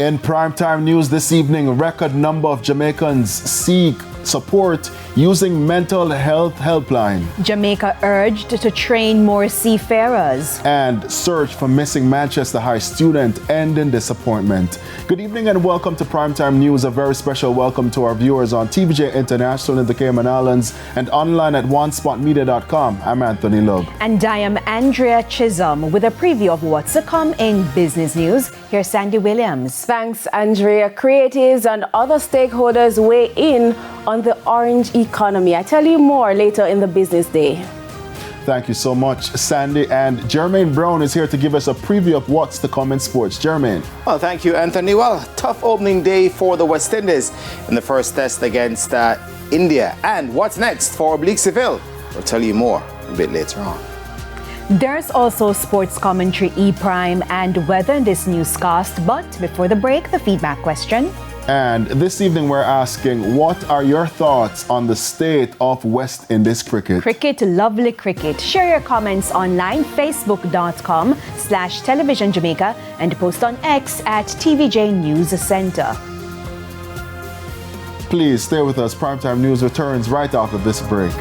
In primetime news this evening, a record number of Jamaicans seek support using mental health helpline. Jamaica urged to train more seafarers. And search for missing Manchester High student end in disappointment. Good evening and welcome to Primetime News. A very special welcome to our viewers on TVJ International in the Cayman Islands and online at onespotmedia.com. I'm Anthony Love. And I am Andrea Chisholm with a preview of what's to come in business news. Here's Sandy Williams. Thanks, Andrea. Creatives and other stakeholders weigh in on the orange economy. I tell you more later in the business day. Thank you so much, Sandy. And Jermaine Brown is here to give us a preview of what's to come in sports. Jermaine. Well, thank you, Anthony. Well, tough opening day for the West Indies in the first test against India. And what's next for Oblique Seville? We'll tell you more a bit later on. There's also sports commentary, E-Prime, and weather in this newscast. But before the break, the feedback question. And this evening we're asking, what are your thoughts on the state of West Indies cricket? Cricket, lovely cricket. Share your comments online, facebook.com/televisionjamaica, and post on X at TVJ News Center. Please stay with us. Primetime News returns right after this break.